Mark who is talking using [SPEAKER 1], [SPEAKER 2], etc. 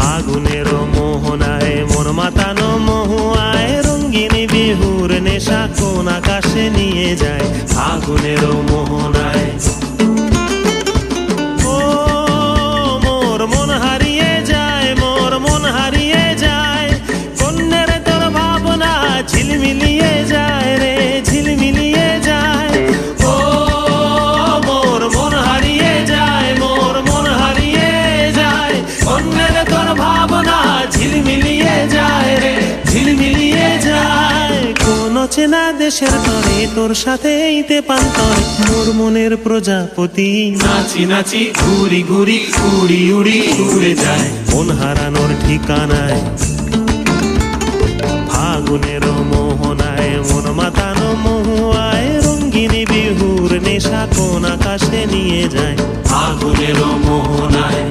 [SPEAKER 1] ফাগুনের মোহনায় মন মাতানো মহুয়ায় রঙিন বিহুর নেশা কোন আকাশে নিয়ে যায় ফাগুনের মোহনায়। ও মোর মন হারিয়ে যায়, মোর মন হারিয়ে যায়, কন্যের তোর ভাবনা ঝিলমিলিয়ে যায় রে ঝিলমিলিয়ে যায়। ও মোর মন হারিয়ে যায়, মোর মন হারিয়ে যায়, কন্যের তোর ভাবনা ঝিলমিলিয়ে যায় রে ঝিলমিলিয়ে যায়। কোন চেনা দেশের তরে তোর সাথে এইতে পান্তরে মোর মনের প্রজাপতি নাচি নাচি ঘুরি ঘুরি উড়ি উড়ি উড়ে যায় মন হারানোর ঠিকানায়। ফাগুনের মোহনায় মন মাতানো মহুয়ায় রঙিন বিহুর নেশা কোন আকাশে নিয়ে যায় ফাগুনের মোহনায়।